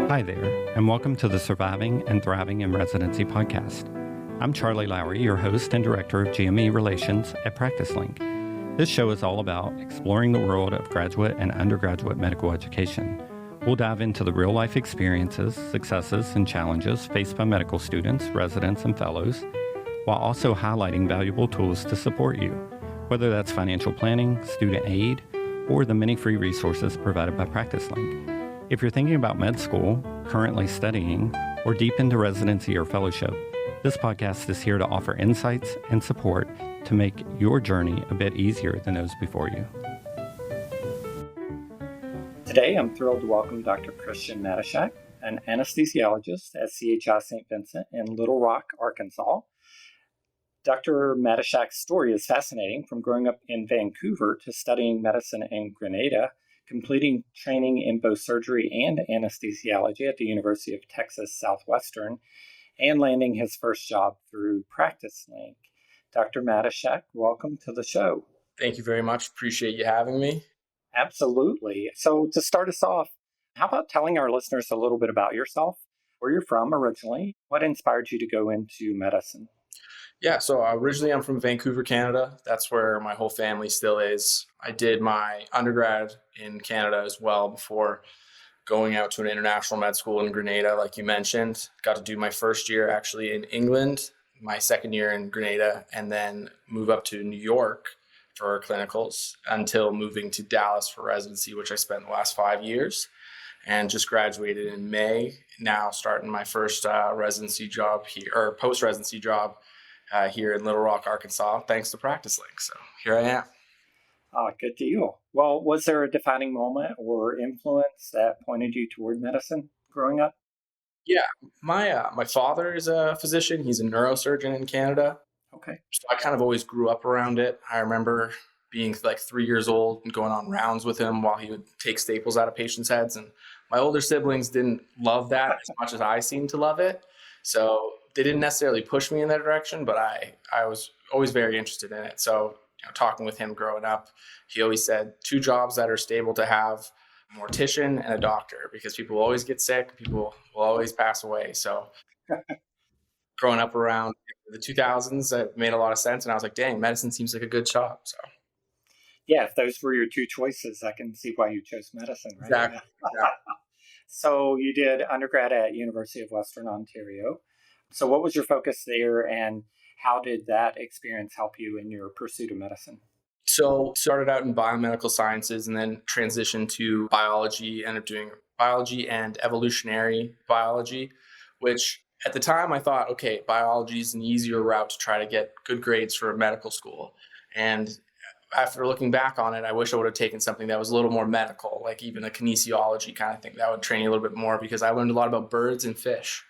Hi there, and welcome to the Surviving and Thriving in Residency podcast. I'm Charley Lowry, your host and director of GME Relations at PracticeLink. This show is all about exploring the world of graduate and undergraduate medical education. We'll dive into the real-life experiences, successes, and challenges faced by medical students, residents, and fellows, while also highlighting valuable tools to support you, whether that's financial planning, student aid, or the many free resources provided by PracticeLink. If you're thinking about med school, currently studying, or deep into residency or fellowship, this podcast is here to offer insights and support to make your journey a bit easier than those before you. Today, I'm thrilled to welcome Dr. Christian Matishak, an anesthesiologist at CHI St. Vincent in Little Rock, Arkansas. Dr. Matishak's story is fascinating, from growing up in Vancouver to studying medicine in Grenada, completing training in both surgery and anesthesiology at the University of Texas Southwestern, and landing his first job through PracticeLink. Dr. Matishak, welcome to the show. Thank you very much. Appreciate you having me. Absolutely. So to start us off, how about telling our listeners a little bit about yourself, where you're from originally, what inspired you to go into medicine? Yeah, so originally I'm from Vancouver, Canada. That's where my whole family still is. I did my undergrad in Canada as well before going out to an international med school in Grenada, like you mentioned. Got to do my first year actually in England, my second year in Grenada, and then move up to New York for clinicals until moving to Dallas for residency, which I spent the last 5 years, and just graduated in May. Now starting my first residency job here, or post-residency job here in Little Rock, Arkansas, thanks to PracticeLink. So here I am. Good deal. Well, was there a defining moment or influence that pointed you toward medicine growing up? Yeah, my father is a physician. He's a neurosurgeon in Canada. Okay. So I kind of always grew up around it. I remember being like 3 years old and going on rounds with him while he would take staples out of patients' heads. And my older siblings didn't love that as much as I seemed to love it. So they didn't necessarily push me in that direction, but I was always very interested in it. So, talking with him growing up, he always said 2 jobs that are stable to have: a mortician and a doctor, because people will always get sick, people will always pass away. So growing up around the 2000s, it made a lot of sense. And I was like, dang, medicine seems like a good job. So yeah, if those were your 2 choices, I can see why you chose medicine, right? exactly. Yeah. So you did undergrad at University of Western Ontario. So what was your focus there, and how did that experience help you in your pursuit of medicine? So started out in biomedical sciences and then transitioned to biology, ended up doing biology and evolutionary biology, which at the time I thought, okay, biology is an easier route to try to get good grades for medical school. And after looking back on it, I wish I would have taken something that was a little more medical, like even a kinesiology kind of thing. That would train you a little bit more, because I learned a lot about birds and fish.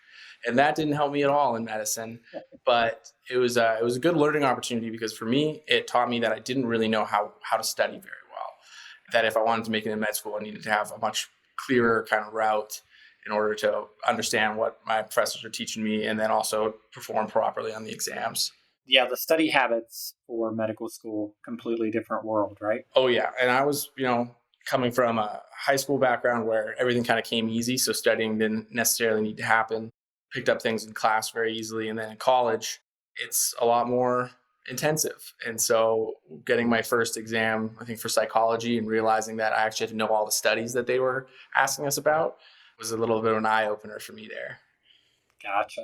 And that didn't help me at all in medicine, but it was a good learning opportunity, because for me, it taught me that I didn't really know how to study very well. That if I wanted to make it in med school, I needed to have a much clearer kind of route in order to understand what my professors are teaching me, and then also perform properly on the exams. Yeah, the study habits for medical school, completely different world, right? Oh yeah, and I was, coming from a high school background where everything kind of came easy, so studying didn't necessarily need to happen. Picked up things in class very easily. And then in college, it's a lot more intensive. And so getting my first exam, I think for psychology, and realizing that I actually had to know all the studies that they were asking us about was a little bit of an eye-opener for me there. Gotcha.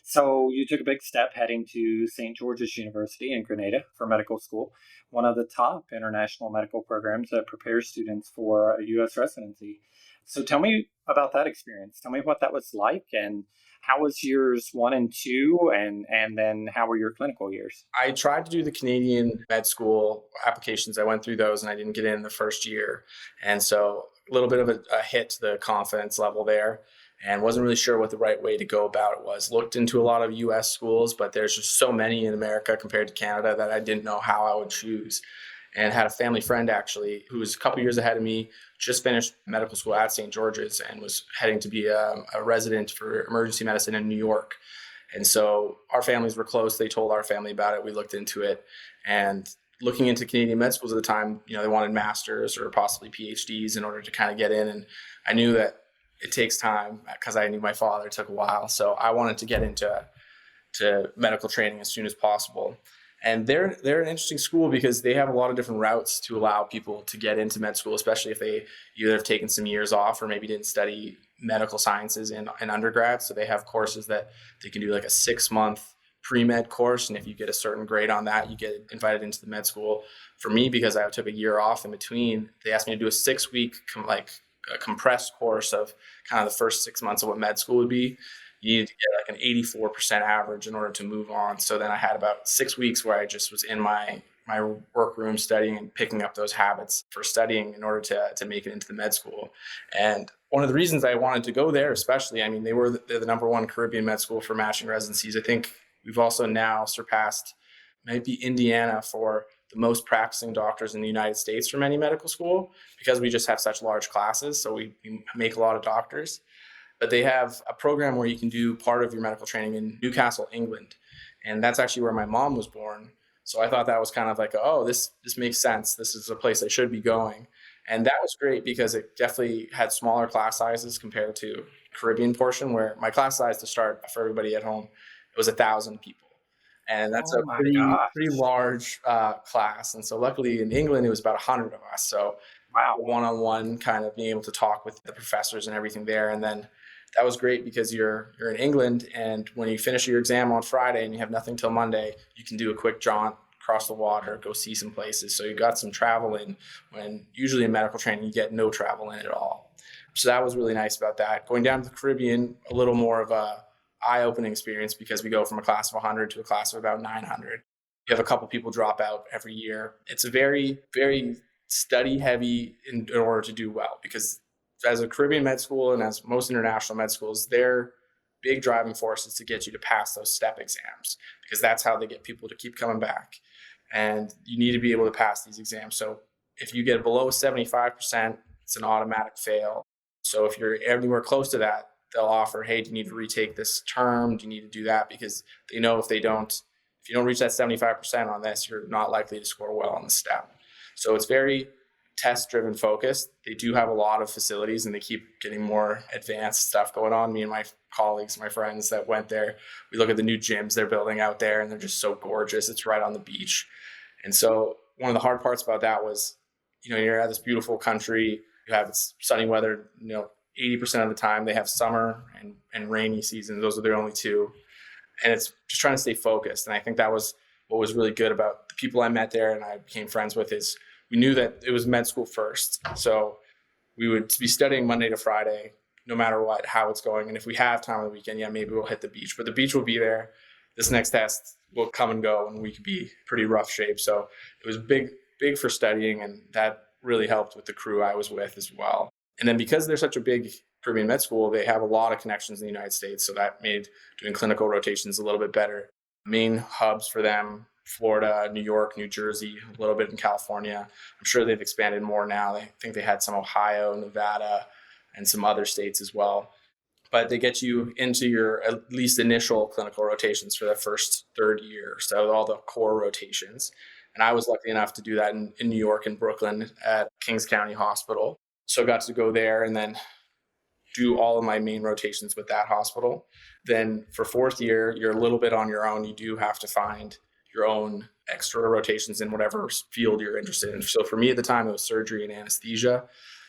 So you took a big step heading to St. George's University in Grenada for medical school, one of the top international medical programs that prepares students for a U.S. residency. So tell me about that experience. Tell me what that was like, and how was years 1 and 2, and then how were your clinical years? I tried to do the Canadian med school applications. I went through those and I didn't get in the first year. And so a little bit of a hit to the confidence level there, and wasn't really sure what the right way to go about it was. Looked into a lot of US schools, but there's just so many in America compared to Canada that I didn't know how I would choose. And had a family friend actually who was a couple years ahead of me, just finished medical school at St. George's and was heading to be a resident for emergency medicine in New York. And so our families were close. They told our family about it. We looked into it, and looking into Canadian med schools at the time, they wanted masters or possibly PhDs in order to kind of get in. And I knew that it takes time because I knew my father took a while. So I wanted to get into medical training as soon as possible. And they're an interesting school because they have a lot of different routes to allow people to get into med school, especially if they either have taken some years off or maybe didn't study medical sciences in undergrad. So they have courses that they can do like a 6-month pre-med course. And if you get a certain grade on that, you get invited into the med school. For me, because I took a year off in between, they asked me to do a 6-week a compressed course of kind of the first 6 months of what med school would be. You need to get like an 84% average in order to move on. So then I had about 6 weeks where I just was in my workroom studying and picking up those habits for studying in order to make it into the med school. And one of the reasons I wanted to go there, especially, I mean, they're the number one Caribbean med school for matching residencies. I think we've also now surpassed maybe Indiana for the most practicing doctors in the United States from any medical school, because we just have such large classes. So we make a lot of doctors. But they have a program where you can do part of your medical training in Newcastle, England. And that's actually where my mom was born. So I thought that was kind of like, oh, this makes sense. This is a place I should be going. And that was great because it definitely had smaller class sizes compared to Caribbean portion, where my class size to start for everybody at home, it was 1,000 people. And that's a pretty large class. And so luckily in England, it was about 100 of us. So wow, one-on-one kind of being able to talk with the professors and everything there. And then that was great because you're in England, and when you finish your exam on Friday and you have nothing till Monday, you can do a quick jaunt across the water, go see some places. So you got some travel in, when usually in medical training, you get no travel in at all. So that was really nice about that. Going down to the Caribbean, a little more of a eye-opening experience because we go from a class of 100 to a class of about 900. You have a couple people drop out every year. It's a very, very study heavy in order to do well, because as a Caribbean med school and as most international med schools, their big driving force is to get you to pass those step exams, because that's how they get people to keep coming back. And you need to be able to pass these exams. So if you get below 75%, it's an automatic fail. So if you're anywhere close to that, they'll offer, hey, do you need to retake this term? Do you need to do that? Because they know if you don't reach that 75% on this, you're not likely to score well on the step. So it's very test-driven focused. They do have a lot of facilities, and they keep getting more advanced stuff going on. Me and my colleagues, my friends that went there, we look at the new gyms they're building out there, and they're just so gorgeous. It's right on the beach. And so one of the hard parts about that was, you're at this beautiful country, you have sunny weather, 80% of the time. They have summer and rainy season. Those are their only two. And it's just trying to stay focused. And I think that was what was really good about the people I met there and I became friends with, is we knew that it was med school first. So we would be studying Monday to Friday, no matter what, how it's going. And if we have time on the weekend, maybe we'll hit the beach. But the beach will be there. This next test will come and go, and we could be pretty rough shape. So it was big for studying, and that really helped with the crew I was with as well. And then because they're such a big Caribbean med school, they have a lot of connections in the United States. So that made doing clinical rotations a little bit better. Main hubs for them, Florida, New York, New Jersey, a little bit in California. I'm sure they've expanded more now. I think they had some Ohio, Nevada, and some other states as well. But they get you into your at least initial clinical rotations for the first third year. So all the core rotations. And I was lucky enough to do that in New York and Brooklyn at Kings County Hospital. So I got to go there and then do all of my main rotations with that hospital. Then for fourth year, you're a little bit on your own. You do have to find your own extra rotations in whatever field you're interested in. So for me at the time, it was surgery and anesthesia.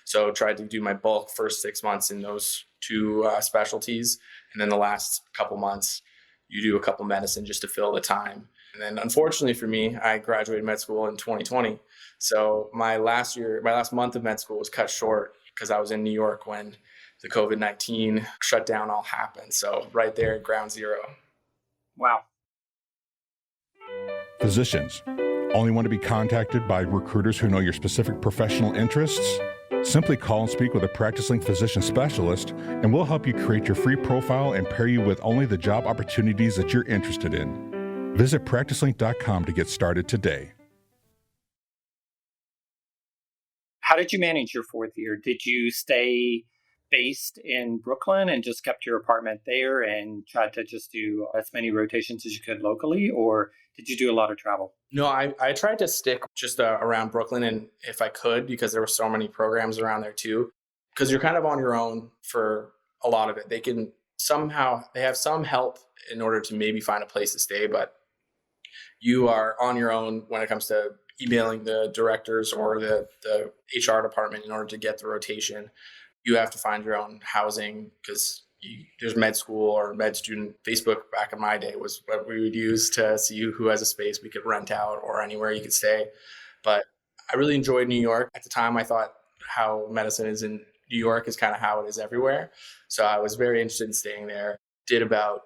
So I tried to do my bulk first 6 months in those two specialties. And then the last couple months, you do a couple medicine just to fill the time. And then unfortunately for me, I graduated med school in 2020. So my last month of med school was cut short because I was in New York when the COVID-19 shutdown all happened. So right there at ground zero. Wow. Physicians, only want to be contacted by recruiters who know your specific professional interests? Simply call and speak with a PracticeLink physician specialist, and we'll help you create your free profile and pair you with only the job opportunities that you're interested in. Visit PracticeLink.com to get started today. How did you manage your fourth year? Did you stay based in Brooklyn and just kept your apartment there and tried to just do as many rotations as you could locally, or did you do a lot of travel? No, I tried to stick just around Brooklyn, and if I could, because there were so many programs around there too. because you're kind of on your own for a lot of it. They have some help in order to maybe find a place to stay, but you are on your own when it comes to emailing the directors or the HR department in order to get the rotation. You have to find your own housing because there's med school or med student. Facebook back in my day was what we would use to see who has a space we could rent out or anywhere you could stay. But I really enjoyed New York. At the time, I thought how medicine is in New York is kind of how it is everywhere. So I was very interested in staying there. Did about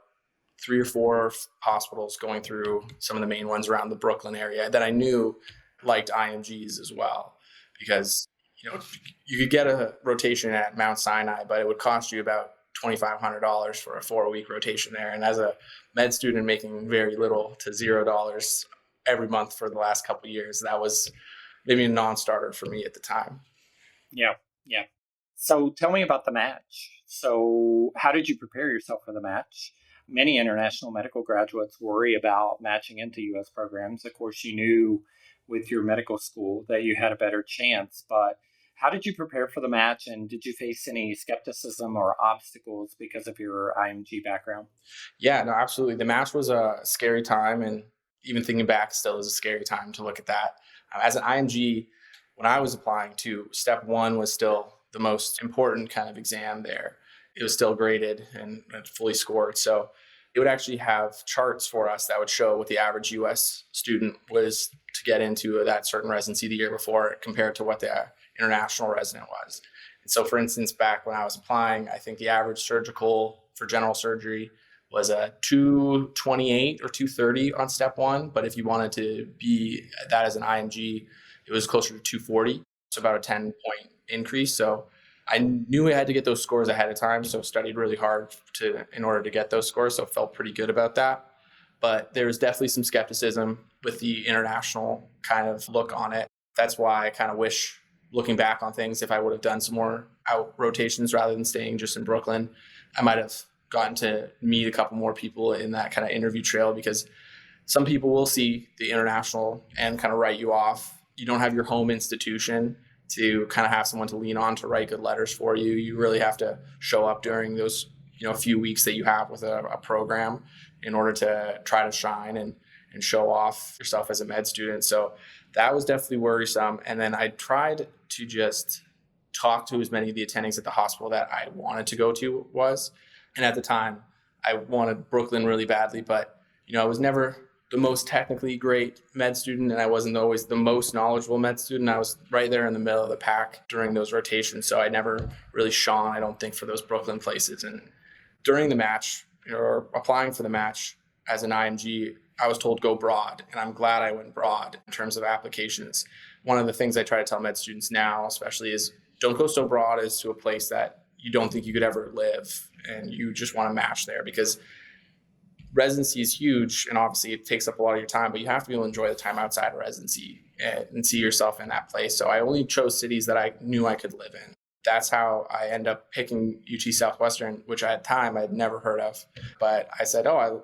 3 or 4 hospitals going through some of the main ones around the Brooklyn area that I knew liked IMGs as well, because you could get a rotation at Mount Sinai, but it would cost you about $2,500 for a 4-week rotation there. And as a med student making very little to $0 every month for the last couple of years, that was maybe a non-starter for me at the time. Yeah. So tell me about the match. So how did you prepare yourself for the match? Many international medical graduates worry about matching into U.S. programs. Of course, you knew with your medical school that you had a better chance, but how did you prepare for the match, and did you face any skepticism or obstacles because of your IMG background? Yeah, no, absolutely. The match was a scary time, and even thinking back still is a scary time to look at that. As an IMG, when I was applying to, step 1 was still the most important kind of exam there. It was still graded and fully scored. So it would actually have charts for us that would show what the average US student was to get into that certain residency the year before compared to what the international resident was. And so, for instance, back when I was applying, I think the average surgical for general surgery was a 228 or 230 on step 1. But if you wanted to be that as an IMG, it was closer to 240. So about a 10-point increase. So I knew I had to get those scores ahead of time. So studied really hard in order to get those scores. So felt pretty good about that. But there was definitely some skepticism with the international kind of look on it. That's why I kind of wish, looking back on things, if I would have done some more out rotations rather than staying just in Brooklyn, I might have gotten to meet a couple more people in that kind of interview trail, because some people will see the international and kind of write you off. You don't have your home institution to kind of have someone to lean on to write good letters for you. You really have to show up during those few weeks that you have with a program in order to try to shine and show off yourself as a med student. So that was definitely worrisome. And then I tried to just talk to as many of the attendings at the hospital that I wanted to go to was. And at the time, I wanted Brooklyn really badly, but I was never the most technically great med student, and I wasn't always the most knowledgeable med student. I was right there in the middle of the pack during those rotations, so I never really shone, I don't think, for those Brooklyn places. And during the match, or applying for the match as an IMG, I was told go broad, and I'm glad I went broad in terms of applications. One of the things I try to tell med students now, especially, is don't go so broad as to a place that you don't think you could ever live, and you just want to match there, because residency is huge, and obviously it takes up a lot of your time, but you have to be able to enjoy the time outside of residency and see yourself in that place. So I only chose cities that I knew I could live in. That's how I end up picking UT Southwestern, which at the time I had never heard of. But I said,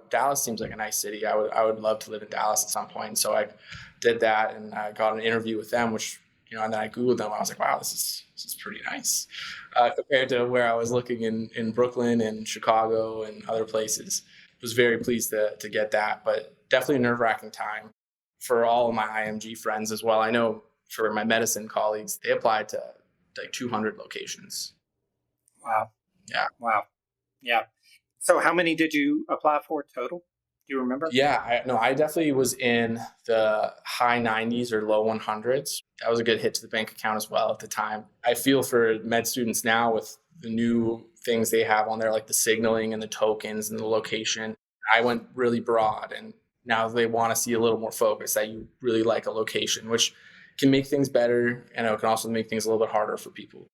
Dallas seems like a nice city. I would love to live in Dallas at some point. So I did that, and I got an interview with them, which, and then I Googled them. I was like, wow, this is pretty nice compared to where I was looking in Brooklyn and Chicago and other places. Was very pleased to get that, but definitely a nerve-wracking time for all of my IMG friends as well. I know for my medicine colleagues, they applied to like 200 locations. Wow. Yeah. Wow. Yeah. So how many did you apply for total? Do you remember? Yeah, I definitely was in the high 90s or low 100s. That was a good hit to the bank account as well at the time. I feel for med students now with the new things they have on there, like the signaling and the tokens and the location. I went really broad, and now they want to see a little more focus, that you really like a location, which can make things better, and it can also make things a little bit harder for people.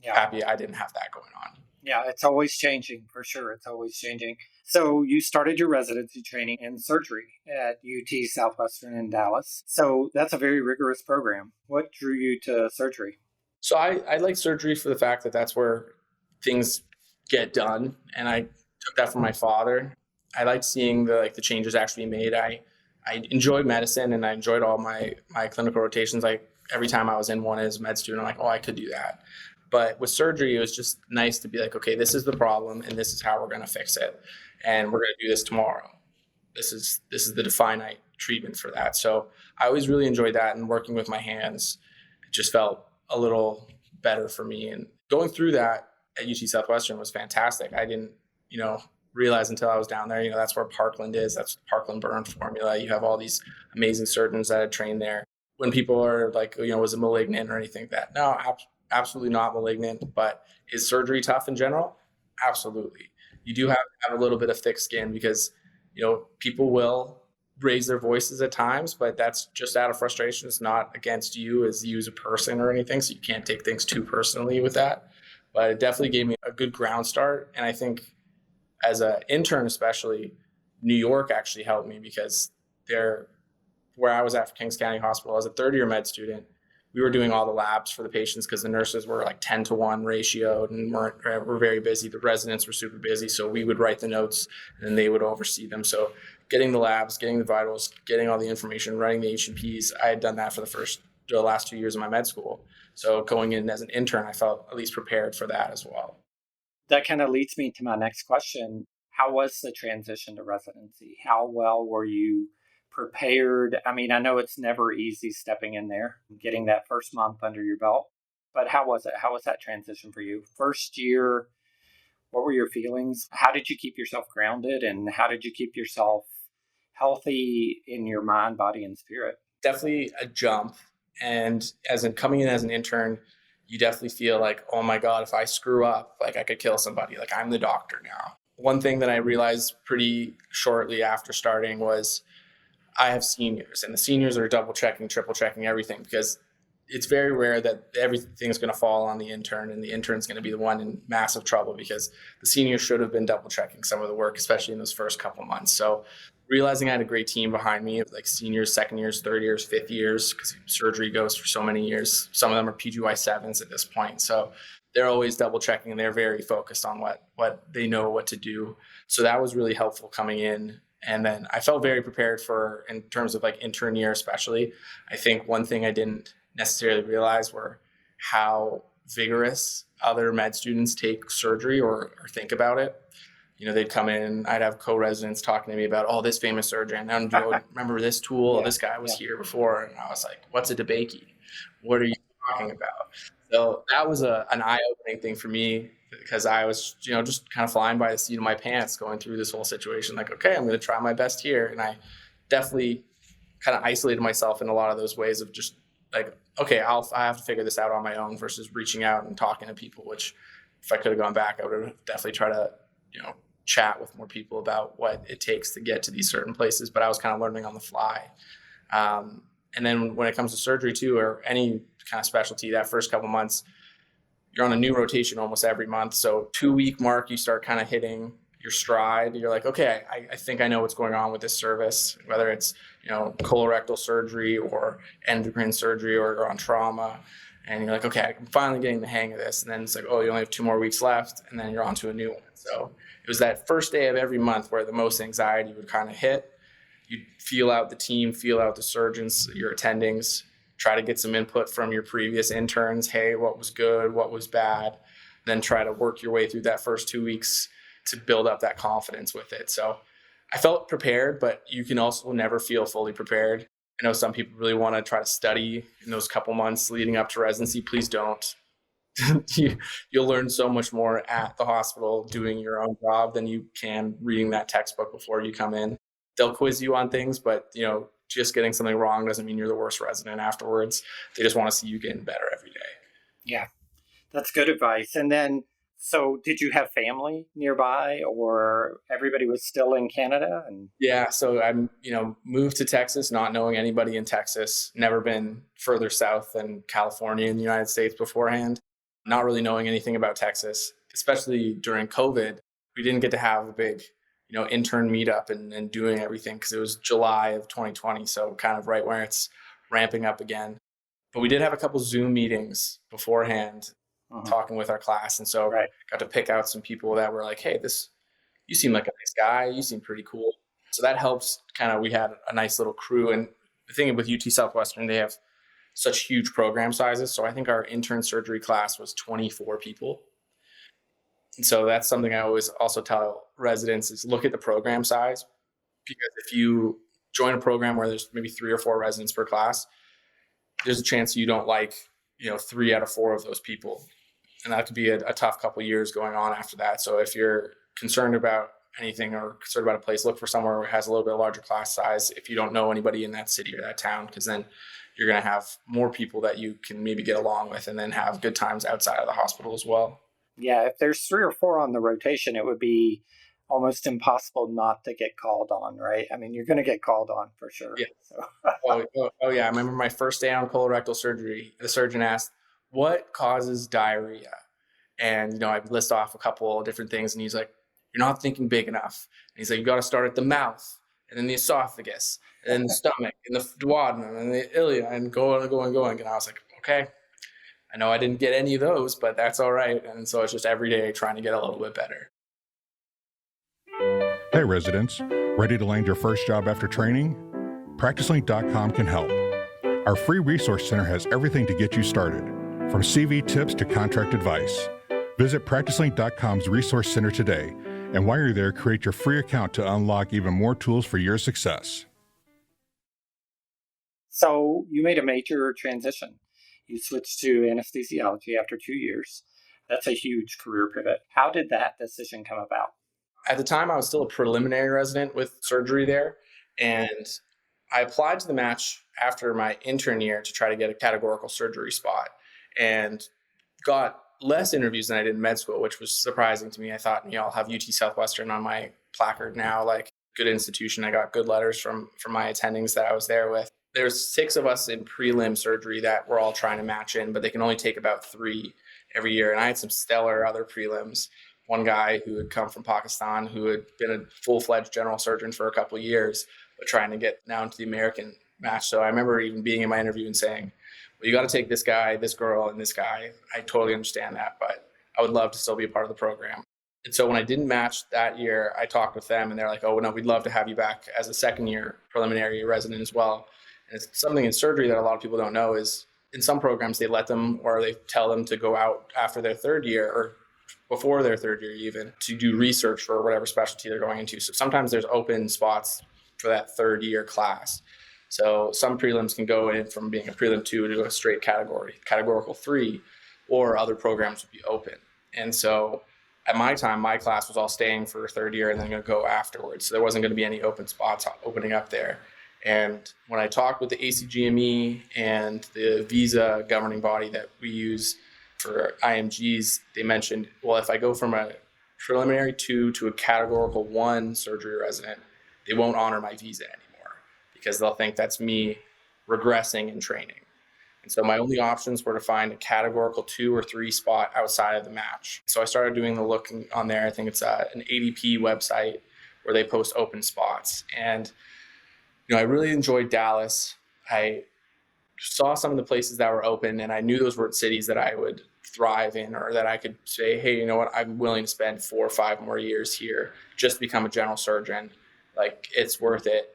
Yeah. Happy I didn't have that going on. Yeah, it's always changing, for sure. It's always changing. So you started your residency training in surgery at UT Southwestern in Dallas. So that's a very rigorous program. What drew you to surgery? So I like surgery for the fact that that's where things get done. And I took that from my father. I liked seeing the changes actually made. I enjoyed medicine, and I enjoyed all my clinical rotations. Like every time I was in one as a med student, I'm like, I could do that. But with surgery, it was just nice to be like, okay, this is the problem and this is how we're going to fix it. And we're going to do this tomorrow. This is the definite treatment for that. So I always really enjoyed that, and working with my hands, it just felt a little better for me. And going through that at UT Southwestern was fantastic. I didn't, realize until I was down there, that's where Parkland is. That's Parkland burn formula. You have all these amazing surgeons that had trained there. When people are like, was it malignant or anything like that? No, absolutely not malignant. But is surgery tough in general? Absolutely. You do have to have a little bit of thick skin because, people will raise their voices at times, but that's just out of frustration. It's not against you as a person or anything. So you can't take things too personally with that. But it definitely gave me a good ground start. And I think as an intern, especially, New York actually helped me because where I was at for Kings County Hospital as a third-year med student, we were doing all the labs for the patients because the nurses were like 10-to-1 ratioed and were very busy. The residents were super busy. So we would write the notes and then they would oversee them. So getting the labs, getting the vitals, getting all the information, running the H&Ps, I had done that for the last 2 years of my med school. So going in as an intern, I felt at least prepared for that as well. That kind of leads me to my next question. How was the transition to residency? How well were you prepared? I mean, I know it's never easy stepping in there, getting that first month under your belt, but how was it? How was that transition for you? First year, what were your feelings? How did you keep yourself grounded, and how did you keep yourself healthy in your mind, body, and spirit? Definitely a jump. And coming in as an intern, you definitely feel like, oh my God, if I screw up, like I could kill somebody. Like I'm the doctor now. One thing that I realized pretty shortly after starting was I have seniors, and the seniors are double checking, triple checking everything, because it's very rare that everything's going to fall on the intern and the intern's going to be the one in massive trouble because the seniors should have been double checking some of the work, especially in those first couple months. So realizing I had a great team behind me, like seniors, second years, third years, fifth years, because surgery goes for so many years. Some of them are PGY7s at this point. So they're always double checking and they're very focused on what they know what to do. So that was really helpful coming in. And then I felt very prepared in terms of like intern year, especially. I think one thing I didn't necessarily realize were how vigorous other med students take surgery or think about it. They'd come in, I'd have co-residents talking to me about, oh, this famous surgeon, and remember this tool, this guy was here before. And I was like, what's a DeBakey? What are you talking about? So that was an eye-opening thing for me because I was, just kind of flying by the seat of my pants going through this whole situation. Like, okay, I'm going to try my best here. And I definitely kind of isolated myself in a lot of those ways of just like, okay, I have to figure this out on my own versus reaching out and talking to people, which if I could have gone back, I would have definitely tried to, chat with more people about what it takes to get to these certain places. But I was kind of learning on the fly. And then when it comes to surgery too, or any kind of specialty, that first couple months, you're on a new rotation almost every month. So 2-week mark, you start kind of hitting your stride. You're like, okay, I think I know what's going on with this service, whether it's, colorectal surgery or endocrine surgery or on trauma. And you're like, okay, I'm finally getting the hang of this. And then it's like, oh, you only have 2 more weeks left. And then you're on to a new one. So it was that first day of every month where the most anxiety would kind of hit. You'd feel out the team, feel out the surgeons, your attendings, try to get some input from your previous interns. Hey, what was good? What was bad? Then try to work your way through that first 2 weeks to build up that confidence with it. So I felt prepared, but you can also never feel fully prepared. I know some people really want to try to study in those couple months leading up to residency. Please don't. You'll learn so much more at the hospital doing your own job than you can reading that textbook before you come in. They'll quiz you on things, but just getting something wrong doesn't mean you're the worst resident afterwards. They just want to see you getting better every day. Yeah, that's good advice. And then, so did you have family nearby, or everybody was still in Canada? Yeah, so I moved to Texas, not knowing anybody in Texas, never been further south than California in the United States beforehand, not really knowing anything about Texas, especially during COVID. We didn't get to have a big intern meetup and doing everything because it was July of 2020. So kind of right where it's ramping up again. But we did have a couple Zoom meetings beforehand talking with our class. And so got to pick out some people that were like, hey, you seem like a nice guy. You seem pretty cool. So that helps we had a nice little crew. And the thing with UT Southwestern, they have such huge program sizes. So I think our intern surgery class was 24 people. And so that's something I always also tell residents is look at the program size, because if you join a program where there's maybe 3 or 4 residents per class, there's a chance you don't like, 3 out of 4 of those people. And that could be a tough couple of years going on after that. So if you're concerned about anything or concerned about a place, look for somewhere where it has a little bit larger class size if you don't know anybody in that city or that town, because then you're going to have more people that you can maybe get along with and then have good times outside of the hospital as well. Yeah, if there's 3 or 4 on the rotation, it would be almost impossible not to get called on, right? I mean, you're going to get called on for sure. Yeah. So. Oh, yeah. I remember my first day on colorectal surgery, the surgeon asked, what causes diarrhea? And, I list off a couple of different things. And he's like, you're not thinking big enough. And he's like, you got to start at the mouth and then the esophagus and then the stomach and the duodenum and the ilia and going. And I was like, okay, I know I didn't get any of those, but that's all right. And so it's just every day trying to get a little bit better. Hey residents, ready to land your first job after training? PracticeLink.com can help. Our free resource center has everything to get you started, from CV tips to contract advice. Visit PracticeLink.com's resource center today, and while you're there, create your free account to unlock even more tools for your success. So you made a major transition. You switched to anesthesiology after 2 years. That's a huge career pivot. How did that decision come about? At the time, I was still a preliminary resident with surgery there, and I applied to the match after my intern year to try to get a categorical surgery spot, and got less interviews than I did in med school, which was surprising to me. I thought, I'll have UT Southwestern on my placard now, like good institution. I got good letters from my attendings that I was there with. There's 6 of us in prelim surgery that we're all trying to match in, but they can only take about 3 every year. And I had some stellar other prelims. One guy who had come from Pakistan, who had been a full-fledged general surgeon for a couple of years, but trying to get now into the American match. So I remember even being in my interview and saying, well, you got to take this guy, this girl, and this guy. I totally understand that, but I would love to still be a part of the program. And so when I didn't match that year, I talked with them and they're like, oh, no, we'd love to have you back as a second-year preliminary resident as well. And it's something in surgery that a lot of people don't know is in some programs, they let them or they tell them to go out after their 3rd year or before their 3rd year even to do research for whatever specialty they're going into. So sometimes there's open spots for that 3rd year class. So some prelims can go in from being a prelim 2 to a straight categorical 3, or other programs would be open. And so at my time, my class was all staying for 3rd year and then going to go afterwards. So there wasn't going to be any open spots opening up there. And when I talked with the ACGME and the visa governing body that we use for IMGs, they mentioned, well, if I go from a preliminary 2 to a categorical 1 surgery resident, they won't honor my visa anymore because they'll think that's me regressing in training. And so my only options were to find a categorical 2 or 3 spot outside of the match. So I started doing the looking on there. I think it's an ADP website where they post open spots. And I really enjoyed Dallas. I saw some of the places that were open, and I knew those weren't cities that I would thrive in or that I could say, hey, you know what, I'm willing to spend 4 or 5 more years here just to become a general surgeon. Like, it's worth it.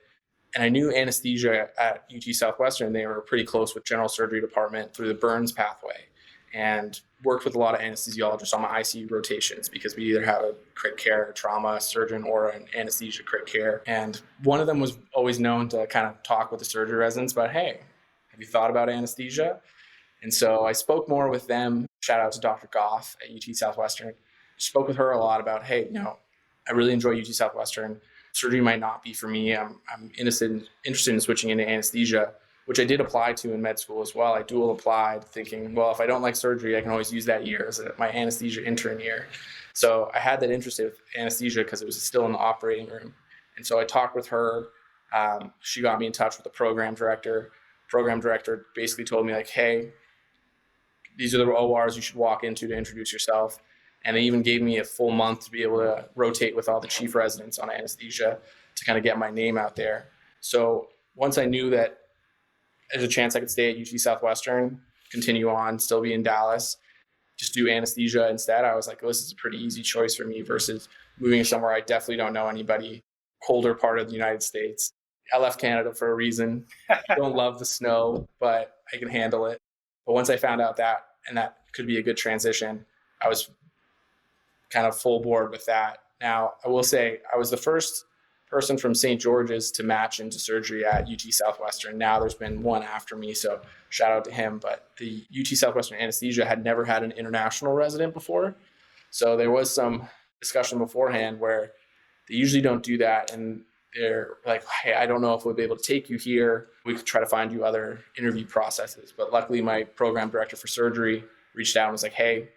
And I knew anesthesia at UT Southwestern, they were pretty close with general surgery department through the Burns pathway, and worked with a lot of anesthesiologists on my ICU rotations because we either have a crit care trauma surgeon or an anesthesia crit care. And one of them was always known to kind of talk with the surgery residents about, hey, have you thought about anesthesia? And so I spoke more with them. Shout out to Dr. Goff at UT Southwestern. Spoke with her a lot about, hey, I really enjoy UT Southwestern. Surgery might not be for me. I'm interested in switching into anesthesia, which I did apply to in med school as well. I dual applied thinking, well, if I don't like surgery, I can always use that year as my anesthesia intern year. So I had that interest in anesthesia because it was still in the operating room. And so I talked with her. She got me in touch with the program director. Program director basically told me like, hey, these are the ORs you should walk into to introduce yourself. And they even gave me a full month to be able to rotate with all the chief residents on anesthesia to kind of get my name out there. So once I knew that there's a chance I could stay at UT Southwestern, continue on, still be in Dallas, just do anesthesia instead, I was like, oh, this is a pretty easy choice for me versus moving somewhere I definitely don't know anybody, colder part of the United States. I left Canada for a reason. I don't love the snow, but I can handle it. But once I found out that, and that could be a good transition, I was kind of full board with that. Now, I will say I was the first person from St. George's to match into surgery at UT Southwestern. Now there's been one after me, so shout out to him. But the UT Southwestern anesthesia had never had an international resident before. So there was some discussion beforehand where they usually don't do that. And they're like, hey, I don't know if we'll be able to take you here. We could try to find you other interview processes. But luckily, my program director for surgery reached out and was like, hey,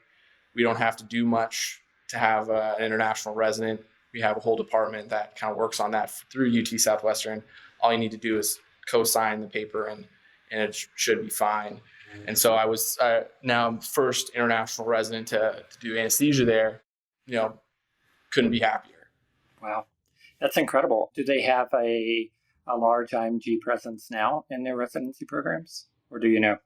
we don't have to do much to have an international resident. We have a whole department that kind of works on that through UT Southwestern. All you need to do is co-sign the paper and it should be fine. And so I was now first international resident to do anesthesia there. Couldn't be happier. Wow. That's incredible. Do they have a large IMG presence now in their residency programs? Or do you know?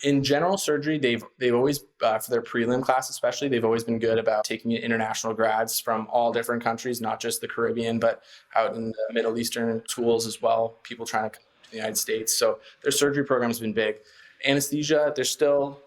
In general surgery, they've always, for their prelim class especially, they've always been good about taking international grads from all different countries, not just the Caribbean, but out in the Middle Eastern tools as well, people trying to come to the United States. So their surgery program has been big. Anesthesia, they're still,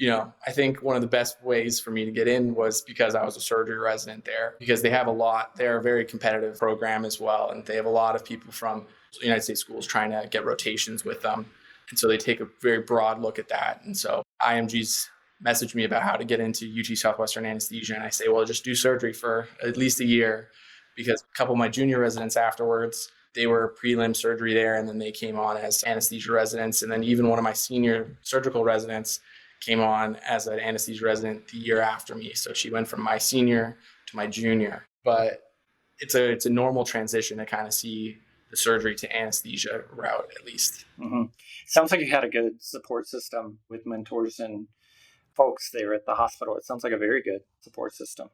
I think one of the best ways for me to get in was because I was a surgery resident there, because they're a very competitive program as well. And they have a lot of people from United States schools trying to get rotations with them. And so they take a very broad look at that. And so IMG's messaged me about how to get into UT Southwestern anesthesia. And I say, well, just do surgery for at least a year, because a couple of my junior residents afterwards, they were prelim surgery there. And then they came on as anesthesia residents. And then even one of my senior surgical residents came on as an anesthesia resident the year after me. So she went from my senior to my junior. But it's a normal transition to kind of see the surgery to anesthesia route, at least. Mm-hmm. Sounds like you had a good support system with mentors and folks there at the hospital. It sounds like a very good support system.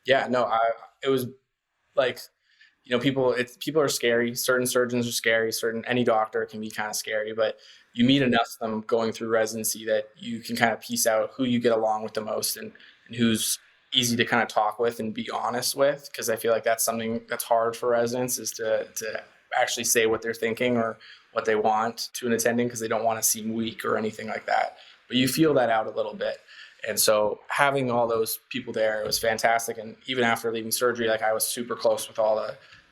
Yeah, no, it was like, people are scary. Certain surgeons are scary. Any doctor can be kind of scary, but you meet enough of them going through residency that you can kind of piece out who you get along with the most and who's easy to kind of talk with and be honest with. Because I feel like that's something that's hard for residents, is to actually say what they're thinking or what they want to an attending, because they don't want to seem weak or anything like that. But you feel that out a little bit. And so having all those people there, it was fantastic. And even after leaving surgery, I was super close with all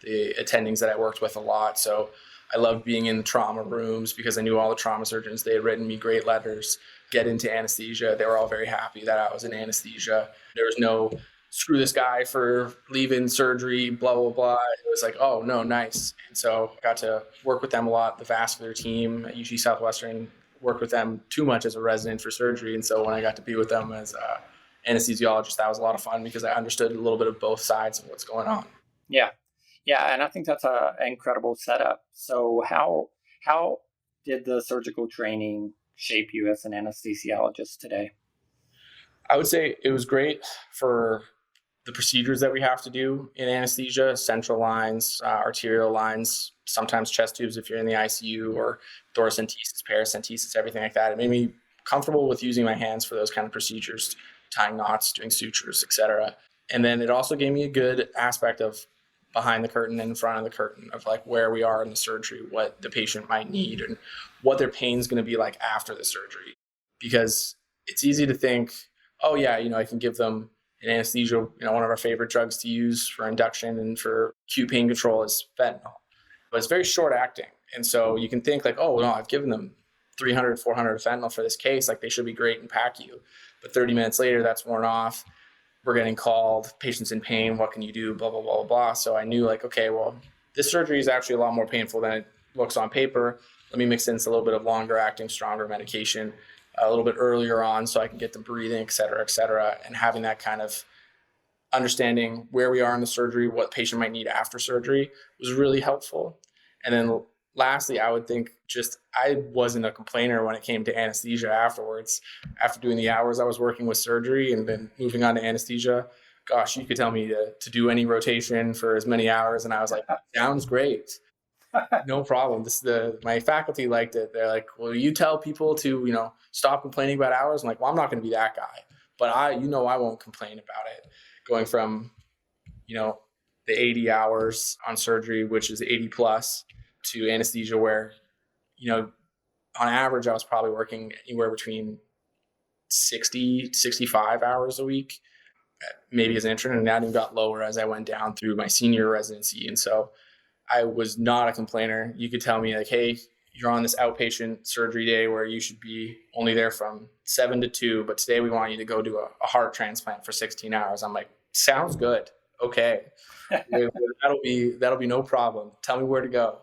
the attendings that I worked with a lot. So I loved being in the trauma rooms because I knew all the trauma surgeons. They had written me great letters. Get into anesthesia. They were all very happy that I was in anesthesia. There was no screw this guy for leaving surgery, blah, blah, blah. It was like, oh, no, nice. And so I got to work with them a lot. The vascular team at UT Southwestern, worked with them too much as a resident for surgery. And so when I got to be with them as an anesthesiologist, that was a lot of fun because I understood a little bit of both sides of what's going on. Yeah. Yeah. And I think that's an incredible setup. So how did the surgical training shape you as an anesthesiologist today? I would say it was great for the procedures that we have to do in anesthesia, central lines, arterial lines, sometimes chest tubes if you're in the ICU, or thoracentesis, paracentesis, everything like that. It made me comfortable with using my hands for those kind of procedures, tying knots, doing sutures, etc. And then it also gave me a good aspect of behind the curtain and in front of the curtain of where we are in the surgery, what the patient might need, and what their pain is going to be like after the surgery. Because it's easy to think, oh yeah, I can give them an anesthesia. One of our favorite drugs to use for induction and for acute pain control is fentanyl. But it's very short acting. And so you can think oh, no, I've given them 300, 400 fentanyl for this case. They should be great in PACU. But 30 minutes later, that's worn off. We're getting called, patient's in pain. What can you do? Blah, blah, blah, blah. So I knew okay, well, this surgery is actually a lot more painful than it looks on paper. Let me mix in a little bit of longer acting, stronger medication a little bit earlier on so I can get them breathing, et cetera, and having that kind of understanding where we are in the surgery, what patient might need after surgery was really helpful. And then lastly, I would think I wasn't a complainer when it came to anesthesia afterwards. After doing the hours I was working with surgery and then moving on to anesthesia, gosh, you could tell me to do any rotation for as many hours. And I was like, sounds great. No problem. My faculty liked it. They're like, well, you tell people to, stop complaining about hours. I'm like, well, I'm not going to be that guy, but I won't complain about it. Going from, the 80 hours on surgery, which is 80 plus, to anesthesia where, on average, I was probably working anywhere between 60, 65 hours a week, maybe as an intern, and that even got lower as I went down through my senior residency. And so I was not a complainer. You could tell me like, hey, you're on this outpatient surgery day where you should be only there from 7 to 2, but today we want you to go do a heart transplant for 16 hours. I'm like, sounds good. Okay. That'll be no problem. Tell me where to go.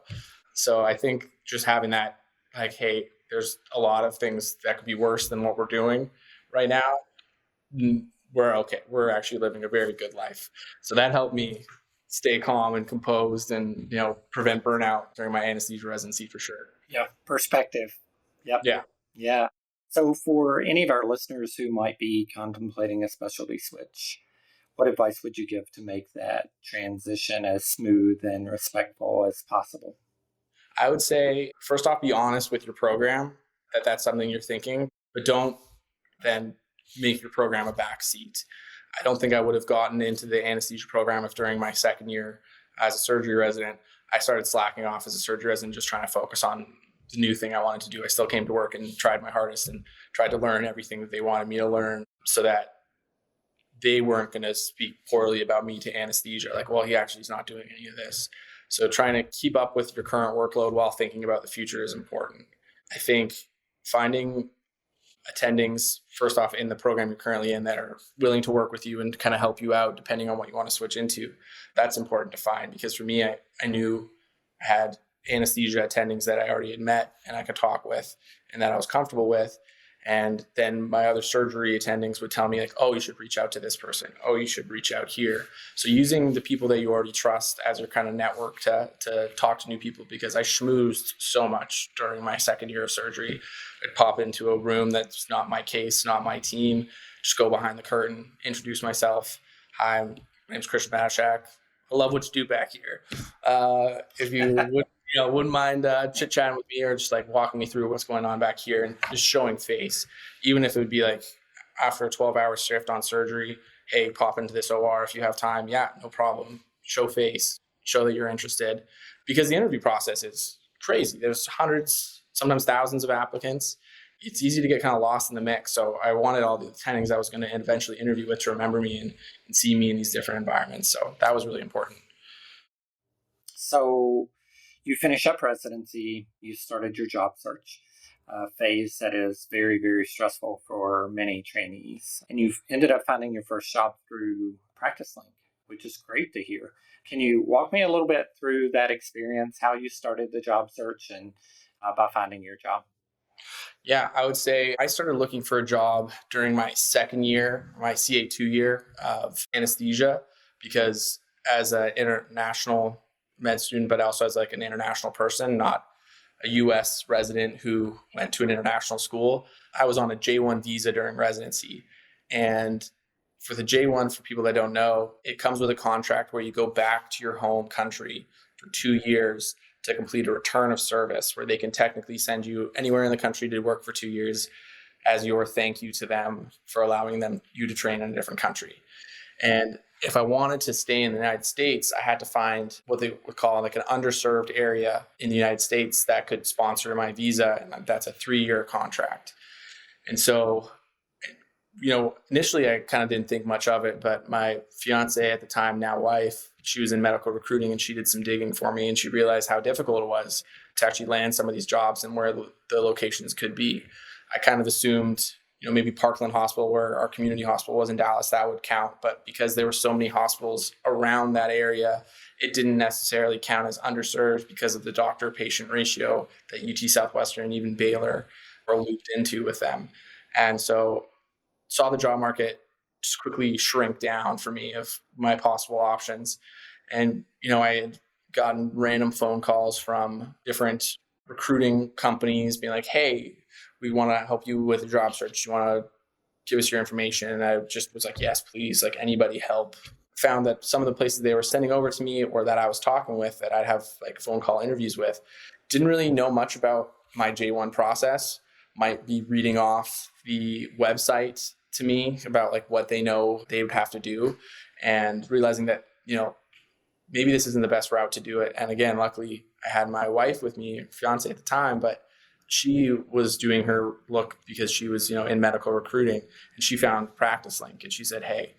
So I think just having that, like, hey, there's a lot of things that could be worse than what we're doing right now. We're okay. We're actually living a very good life. So that helped me stay calm and composed and, prevent burnout during my anesthesia residency for sure. Yeah. Perspective. Yep. Yeah. Yeah. So for any of our listeners who might be contemplating a specialty switch, what advice would you give to make that transition as smooth and respectful as possible? I would say, first off, be honest with your program that that's something you're thinking, but don't then make your program a backseat. I don't think I would have gotten into the anesthesia program if during my second year as a surgery resident, I started slacking off as a surgery resident, just trying to focus on the new thing I wanted to do. I still came to work and tried my hardest and tried to learn everything that they wanted me to learn so that they weren't going to speak poorly about me to anesthesia. Like, well, he actually is not doing any of this. So trying to keep up with your current workload while thinking about the future is important. I think finding attendings, first off, in the program you're currently in that are willing to work with you and kind of help you out depending on what you want to switch into, that's important to find. Because for me, I knew I had anesthesia attendings that I already had met and I could talk with and that I was comfortable with. And then my other surgery attendings would tell me like, oh, you should reach out to this person. Oh, you should reach out here. So using the people that you already trust as your kind of network to talk to new people, because I schmoozed so much during my second year of surgery. I'd pop into a room that's not my case, not my team, just go behind the curtain, introduce myself. Hi, my name's Matishak. I love what you do back here. If you would, wouldn't mind chit-chatting with me or just like walking me through what's going on back here and just showing face, even if it would be like after a 12-hour shift on surgery, hey, pop into this OR if you have time. Yeah, no problem. Show face, show that you're interested, because the interview process is crazy. There's hundreds, sometimes thousands of applicants. It's easy to get kind of lost in the mix. So I wanted all the attendings I was going to eventually interview with to remember me and see me in these different environments. So that was really important. So you finish up residency, you started your job search phase that is very, very stressful for many trainees. And you've ended up finding your first job through PracticeLink, which is great to hear. Can you walk me a little bit through that experience, how you started the job search and about finding your job? Yeah, I would say I started looking for a job during my second year, my CA2 year of anesthesia, because as an international med student, but also as like an international person, not a US resident who went to an international school, I was on a J1 visa during residency. And for the J1, for people that don't know, it comes with a contract where you go back to your home country for 2 years to complete a return of service, where they can technically send you anywhere in the country to work for 2 years as your thank you to them for allowing you to train in a different country. And if I wanted to stay in the United States, I had to find what they would call like an underserved area in the United States that could sponsor my visa. And that's a 3-year contract. And so, initially I kind of didn't think much of it, but my fiance at the time, now wife, she was in medical recruiting and she did some digging for me and she realized how difficult it was to actually land some of these jobs and where the locations could be. I kind of assumed, maybe Parkland Hospital, where our community hospital was in Dallas, that would count. But because there were so many hospitals around that area, it didn't necessarily count as underserved because of the doctor-patient ratio that UT Southwestern and even Baylor were looped into with them. And so saw the job market just quickly shrink down for me of my possible options. And, I had gotten random phone calls from different recruiting companies being like, hey, we want to help you with a job search. You want to give us your information? And I just was like, yes, please. Like, anybody help. Found that some of the places they were sending over to me or that I was talking with that I'd have like phone call interviews with didn't really know much about my J1 process, might be reading off the website to me about like what they know they would have to do, and realizing that, maybe this isn't the best route to do it. And again, luckily I had my wife with me, fiance at the time, but she was doing her look because she was, in medical recruiting, and she found PracticeLink, and she said, hey,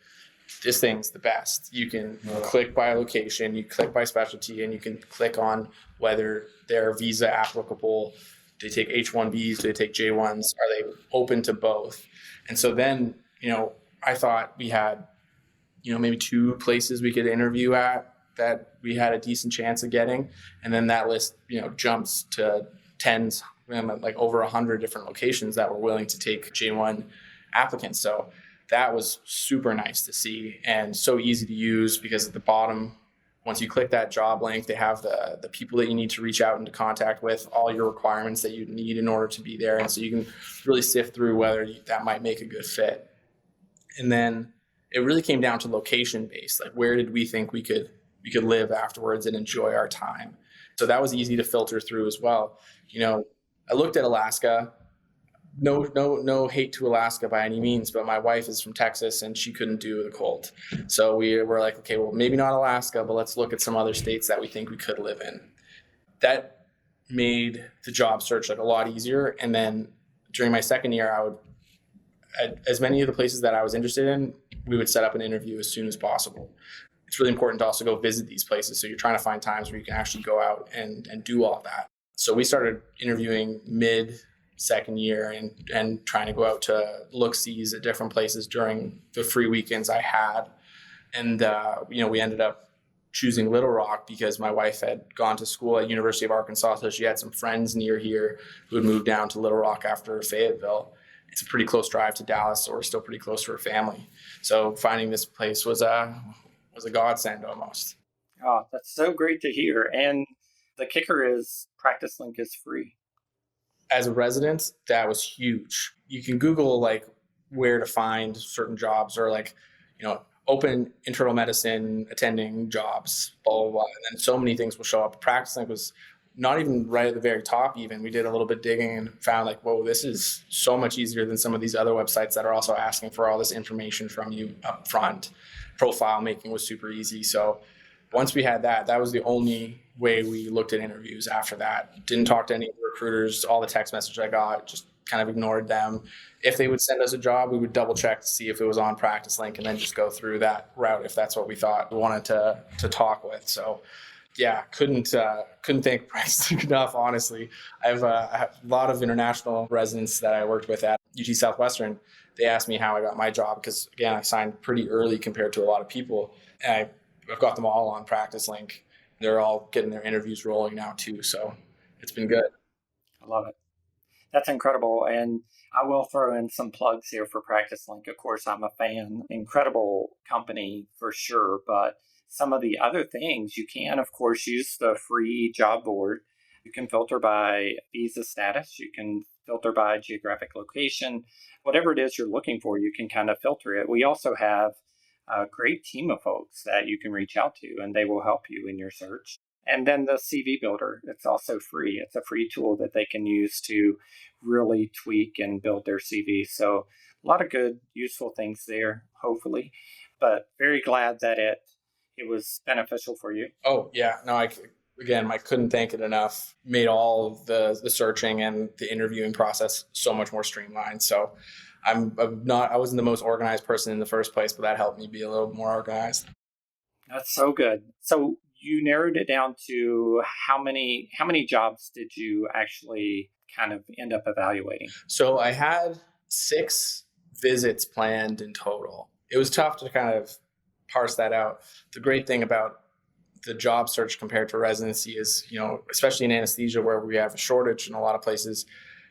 this thing's the best. You can click by location, you click by specialty, and you can click on whether they're visa applicable. Do they take H-1Bs? Do they take J-1s? Are they open to both? And so then, I thought we had, maybe 2 places we could interview at that we had a decent chance of getting. And then that list, jumps to tens, like over 100 different locations that were willing to take J1 applicants. So that was super nice to see and so easy to use, because at the bottom, once you click that job link, they have the people that you need to reach out into contact with, all your requirements that you need in order to be there. And so you can really sift through whether that might make a good fit. And then it really came down to location based, like where did we think we could live afterwards and enjoy our time. So that was easy to filter through as well. I looked at Alaska. No hate to Alaska by any means, but my wife is from Texas and she couldn't do the cold. So we were like, okay, well, maybe not Alaska, but let's look at some other states that we think we could live in. That made the job search like a lot easier. And then during my second year, as many of the places that I was interested in, we would set up an interview as soon as possible. It's really important to also go visit these places. So you're trying to find times where you can actually go out and do all that. So we started interviewing mid-second year and trying to go out to look-sees at different places during the free weekends I had. And, we ended up choosing Little Rock because my wife had gone to school at University of Arkansas. So she had some friends near here who had moved down to Little Rock after Fayetteville. It's a pretty close drive to Dallas, so we're still pretty close to her family. So finding this place was a godsend almost. Oh, that's so great to hear. And the kicker is PracticeLink is free. As a resident, that was huge. You can Google like where to find certain jobs or open internal medicine attending jobs, blah, blah, blah. And then so many things will show up. PracticeLink was not even right at the very top even. We did a little bit digging and found like, whoa, this is so much easier than some of these other websites that are also asking for all this information from you up front. Profile making was super easy. So once we had that was the only way we looked at interviews after that. Didn't talk to any recruiters. All the text messages I got, just kind of ignored them. If they would send us a job, we would double check to see if it was on PracticeLink and then just go through that route if that's what we thought we wanted to talk with. So yeah, couldn't thank PracticeLink enough, honestly. I have a lot of international residents that I worked with at UT Southwestern. They asked me how I got my job because, again, I signed pretty early compared to a lot of people. And I've got them all on PracticeLink. They're all getting their interviews rolling now too. So it's been good. I love it. That's incredible. And I will throw in some plugs here for PracticeLink. Of course, I'm a fan. Incredible company for sure. But some of the other things, you can, of course, use the free job board. You can filter by visa status. You can filter by geographic location. Whatever it is you're looking for, you can kind of filter it. We also have a great team of folks that you can reach out to, and they will help you in your search. And then the CV Builder, it's also free. It's a free tool that they can use to really tweak and build their CV. So a lot of good, useful things there, hopefully. But very glad that it was beneficial for you. Oh, yeah. No, I couldn't thank it enough. Made all of the searching and the interviewing process so much more streamlined. So I wasn't the most organized person in the first place, but that helped me be a little more organized. That's so good. So you narrowed it down to how many jobs did you actually kind of end up evaluating? So I had 6 visits planned in total. It was tough to kind of parse that out. The great thing about the job search compared to residency is, especially in anesthesia where we have a shortage in a lot of places,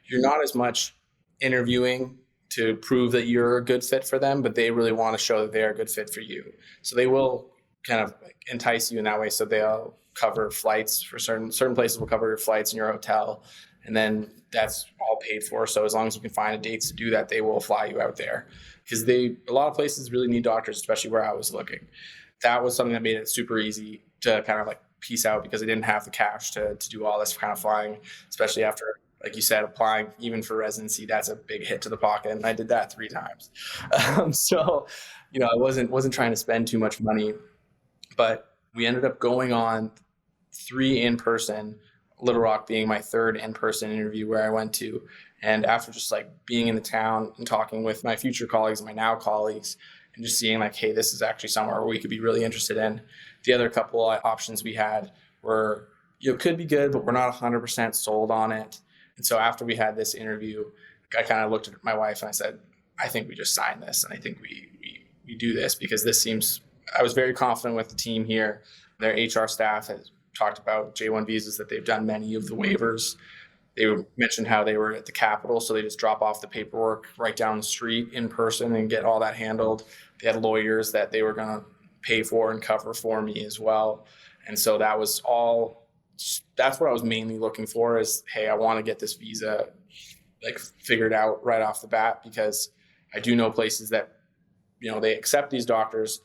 you're not as much interviewing to prove that you're a good fit for them, but they really want to show that they're a good fit for you. So they will kind of entice you in that way. So they'll cover flights for certain places will cover your flights in your hotel. And then that's all paid for. So as long as you can find a dates to do that, they will fly you out there because a lot of places really need doctors, especially where I was looking. That was something that made it super easy to kind of like piece out because I didn't have the cash to do all this kind of flying, especially after, like you said, applying even for residency. That's a big hit to the pocket. And I did that 3 times. So, I wasn't trying to spend too much money, but we ended up going on 3 in person, Little Rock being my third in-person interview where I went to. And after just like being in the town and talking with my future colleagues, my now colleagues, and just seeing like, hey, this is actually somewhere where we could be really interested in. The other couple of options we had were, could be good, but we're not 100% sold on it. And so after we had this interview, I kind of looked at my wife and I said, I think we just sign this. And I think we do this because I was very confident with the team here. Their HR staff has talked about J1 visas, that they've done many of the waivers. They mentioned how they were at the Capitol, so they just drop off the paperwork right down the street in person and get all that handled. They had lawyers that they were going to pay for and cover for me as well. And so that's what I was mainly looking for is, hey, I want to get this visa like figured out right off the bat, because I do know places that, they accept these doctors,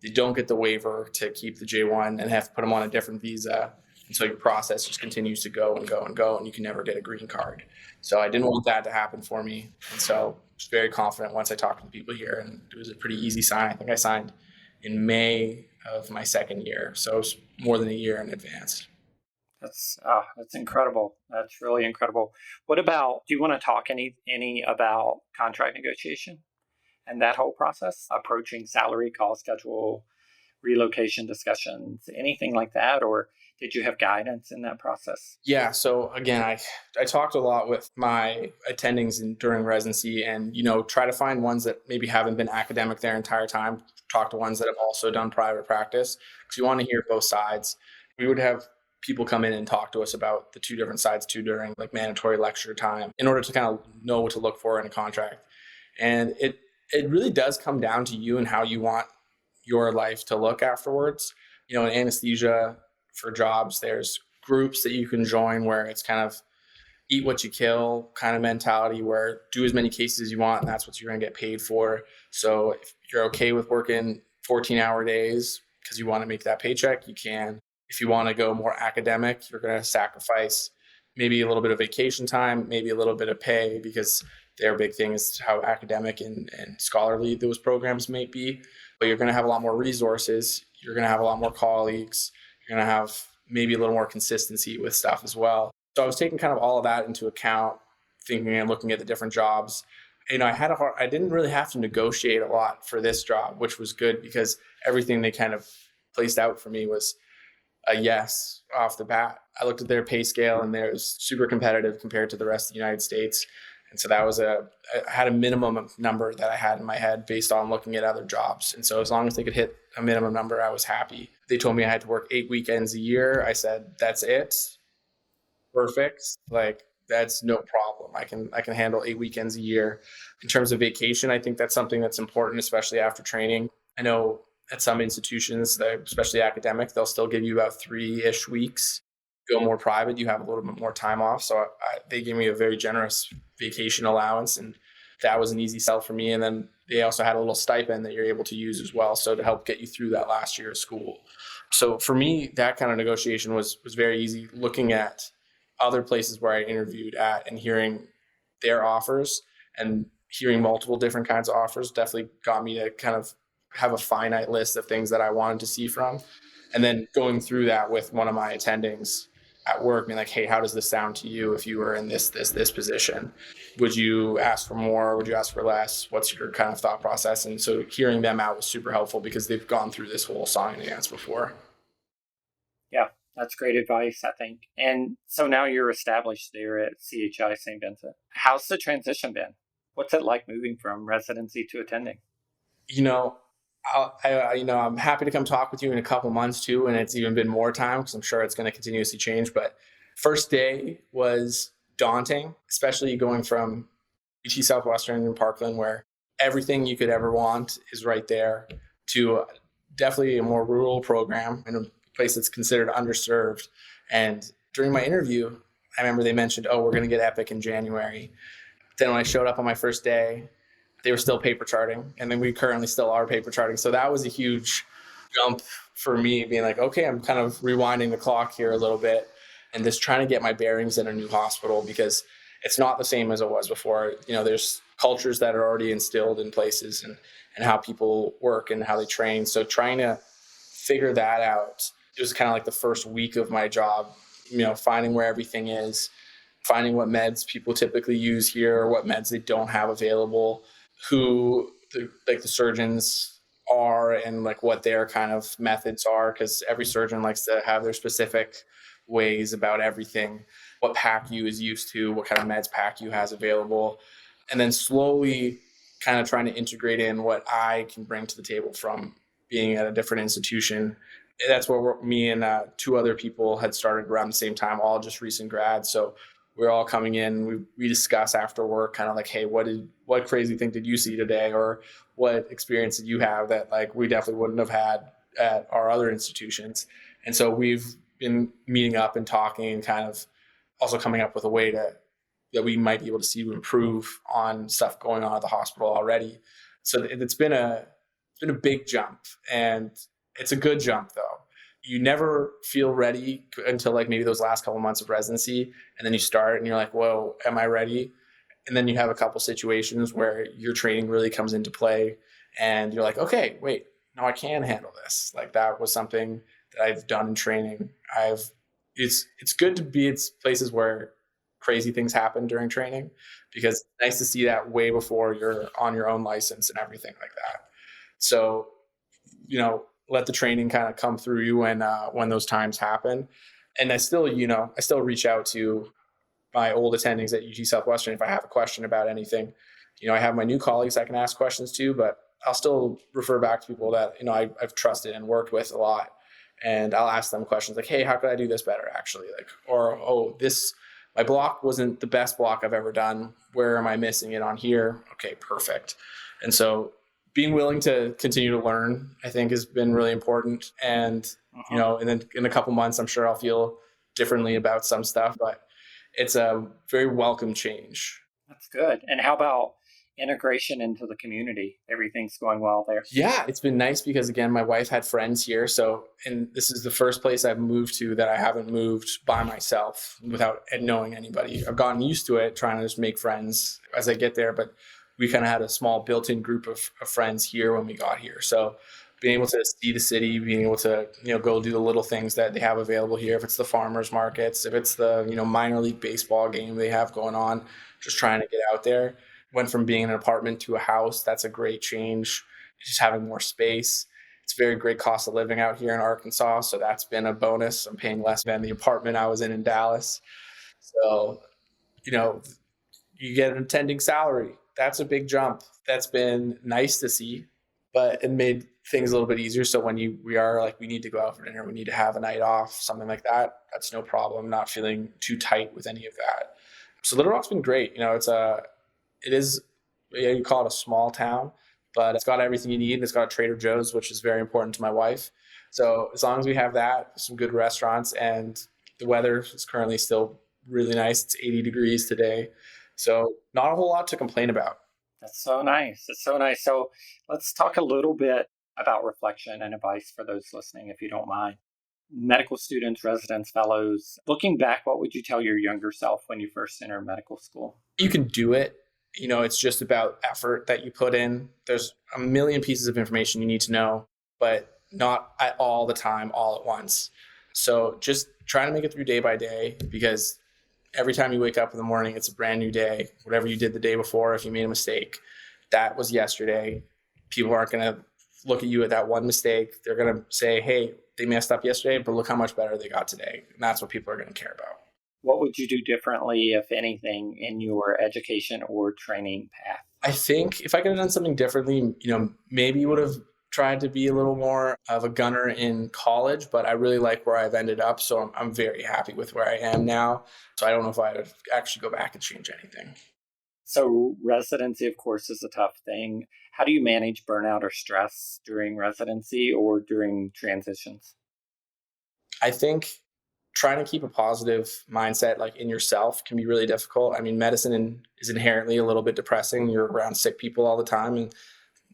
they don't get the waiver to keep the J1 and have to put them on a different visa. And so your process just continues to go and go and go, and you can never get a green card. So I didn't want that to happen for me. And so I was very confident once I talked to the people here, and it was a pretty easy sign. I think I signed in May of my second year. So it was more than a year in advance. That's incredible. That's really incredible. What about, do you want to talk any about contract negotiation and that whole process, approaching salary, call schedule, relocation discussions, anything like that? Or did you have guidance in that process? Yeah. So again, I talked a lot with my attendings during residency, and, try to find ones that maybe haven't been academic their entire time. Talk to ones that have also done private practice, because you want to hear both sides. We would have people come in and talk to us about the two different sides too during like mandatory lecture time, in order to kind of know what to look for in a contract. And it really does come down to you and how you want your life to look afterwards. In anesthesia for jobs, there's groups that you can join where it's kind of eat what you kill kind of mentality, where do as many cases as you want and that's what you're going to get paid for. So if you're okay with working 14-hour days because you want to make that paycheck, you can. If you want to go more academic, you're going to sacrifice maybe a little bit of vacation time, maybe a little bit of pay, because their big thing is how academic and scholarly those programs may be. But you're going to have a lot more resources. You're going to have a lot more colleagues. You're going to have maybe a little more consistency with stuff as well. So I was taking kind of all of that into account, thinking and looking at the different jobs. I didn't really have to negotiate a lot for this job, which was good, because everything they kind of placed out for me was a yes off the bat. I looked at their pay scale and it was super competitive compared to the rest of the United States. And so I had a minimum number that I had in my head based on looking at other jobs. And so as long as they could hit a minimum number, I was happy. They told me I had to work 8 weekends a year. I said, that's it. Perfect. Like, that's no problem. I can handle 8 weekends a year. In terms of vacation, I think that's something that's important, especially after training. I know at some institutions, especially academic, they'll still give you about 3-ish weeks. Go more private, you have a little bit more time off. So they gave me a very generous vacation allowance, and that was an easy sell for me. And then they also had a little stipend that you're able to use as well, so to help get you through that last year of school. So for me, that kind of negotiation was very easy. Looking at other places where I interviewed at and hearing their offers and hearing multiple different kinds of offers definitely got me to kind of have a finite list of things that I wanted to see from. And then going through that with one of my attendings at work, being like, hey, how does this sound to you if you were in this position? Would you ask for more? Would you ask for less? What's your kind of thought process? And so hearing them out was super helpful, because they've gone through this whole song and dance before. Yeah, that's great advice, I think. And so now you're established there at CHI St. Vincent. How's the transition been? What's it like moving from residency to attending? I'm happy to come talk with you in a couple months too, and it's even been more time because I'm sure it's going to continuously change. But first day was daunting, especially going from UT Southwestern in Parkland, where everything you could ever want is right there, to definitely a more rural program in a place that's considered underserved. And during my interview, I remember they mentioned, we're going to get Epic in January. Then when I showed up on my first day, they were still paper charting, and then we currently still are paper charting. So that was a huge jump for me, being like, okay, I'm kind of rewinding the clock here a little bit and just trying to get my bearings in a new hospital, because it's not the same as it was before. There's cultures that are already instilled in places and how people work and how they train. So trying to figure that out, it was kind of like the first week of my job finding where everything is, finding what meds people typically use here or what meds they don't have available, who the surgeons are and like what their kind of methods are, because every surgeon likes to have their specific ways about everything, what PACU is used to, what kind of meds PACU has available, and then slowly kind of trying to integrate in what I can bring to the table from being at a different institution. That's where me and two other people had started around the same time, all just recent grads. So we're all coming in, we discuss after work kind of like, hey, what crazy thing did you see today? Or what experience did you have that like we definitely wouldn't have had at our other institutions? And so we've been meeting up and talking and kind of also coming up with a way that we might be able to see to improve on stuff going on at the hospital already. So it's been a big jump, and it's a good jump though. You never feel ready until like maybe those last couple of months of residency, and then you start and you're like, whoa, am I ready? And then you have a couple situations where your training really comes into play and you're like, okay, wait, no, I can handle this. Like that was something that I've done in training. It's good to be at places where crazy things happen during training, because it's nice to see that way before you're on your own license and everything like that. So, let the training kind of come through you when those times happen. And I still reach out to my old attendings at UT Southwestern if I have a question about anything. I have my new colleagues I can ask questions to, but I'll still refer back to people that, I've trusted and worked with a lot. And I'll ask them questions like, hey, how could I do this better actually? Like, or, oh, my block wasn't the best block I've ever done. Where am I missing it on here? Okay, perfect. And so being willing to continue to learn, I think, has been really important. And, and then in a couple months, I'm sure I'll feel differently about some stuff, but it's a very welcome change. That's good. And how about integration into the community? Everything's going well there? Yeah, it's been nice because, again, my wife had friends here. And this is the first place I've moved to that I haven't moved by myself without knowing anybody. I've gotten used to it, trying to just make friends as I get there, but we kind of had a small built-in group of friends here when we got here. So being able to see the city, being able to, go do the little things that they have available here, if it's the farmers markets, if it's the, minor league baseball game they have going on, just trying to get out there. Went from being in an apartment to a house. That's a great change. Just having more space. It's very great cost of living out here in Arkansas. So that's been a bonus. I'm paying less than the apartment I was in Dallas. So, you get an attending salary. That's a big jump. That's been nice to see, but it made things a little bit easier. So when we are like, we need to go out for dinner, we need to have a night off, something like that, that's no problem. Not feeling too tight with any of that. So Little Rock's been great. It is, you call it a small town, but it's got everything you need. And it's got a Trader Joe's, which is very important to my wife. So as long as we have that, some good restaurants, and the weather is currently still really nice. It's 80 degrees today. So not a whole lot to complain about. That's so nice. It's so nice. So let's talk a little bit about reflection and advice for those listening, if you don't mind. Medical students, residents, fellows, looking back, what would you tell your younger self when you first entered medical school? You can do it. It's just about effort that you put in. There's a million pieces of information you need to know, but not at all the time, all at once. So just trying to make it through day by day, because every time you wake up in the morning, it's a brand new day. Whatever you did the day before, if you made a mistake, that was yesterday. People aren't going to look at you at that one mistake. They're going to say, hey, they messed up yesterday, but look how much better they got today. And that's what people are going to care about. What would you do differently, if anything, in your education or training path? I think if I could have done something differently, maybe would have tried to be a little more of a gunner in college, but I really like where I've ended up. So I'm very happy with where I am now. So I don't know if I would actually go back and change anything. So residency, of course, is a tough thing. How do you manage burnout or stress during residency or during transitions? I think trying to keep a positive mindset like in yourself can be really difficult. I mean, medicine is inherently a little bit depressing. You're around sick people all the time, and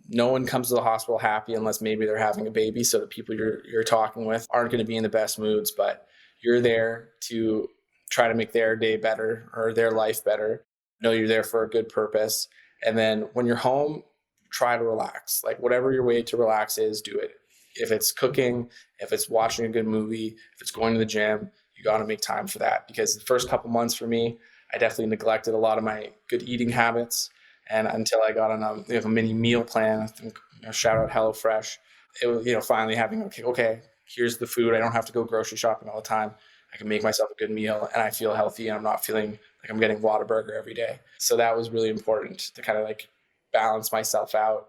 no one comes to the hospital happy unless maybe they're having a baby. So the people you're talking with aren't going to be in the best moods, but you're there to try to make their day better or their life better. Know you're there for a good purpose. And then when you're home, try to relax. Like whatever your way to relax is, do it. If it's cooking, if it's watching a good movie, if it's going to the gym, you got to make time for that, because the first couple months for me, I definitely neglected a lot of my good eating habits. And until I got on a mini meal plan, I think, shout out HelloFresh, it was, finally having, okay, here's the food. I don't have to go grocery shopping all the time. I can make myself a good meal and I feel healthy and I'm not feeling like I'm getting Whataburger every day. So that was really important to kind of like balance myself out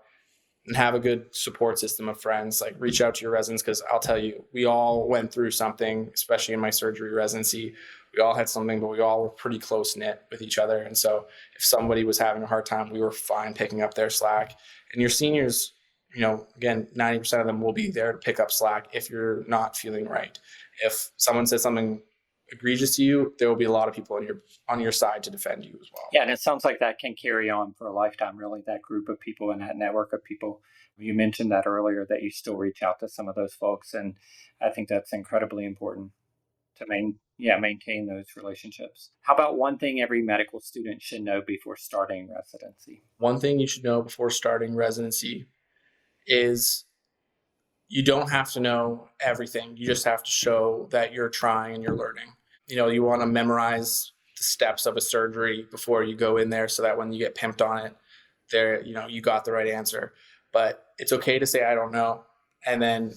and have a good support system of friends. Like reach out to your residents, because I'll tell you, we all went through something, especially in my surgery residency. We all had something, but we all were pretty close knit with each other. And so if somebody was having a hard time, we were fine picking up their slack. And your seniors, again, 90% of them will be there to pick up slack if you're not feeling right. If someone says something egregious to you, there will be a lot of people on your side to defend you as well. Yeah, and it sounds like that can carry on for a lifetime, really, that group of people and that network of people. You mentioned that earlier, that you still reach out to some of those folks, and I think that's incredibly important to maintain those relationships. How about one thing every medical student should know before starting residency? One thing you should know before starting residency is you don't have to know everything. You just have to show that you're trying and you're learning. You want to memorize the steps of a surgery before you go in there so that when you get pimped on it, you got the right answer. But it's okay to say, I don't know, and then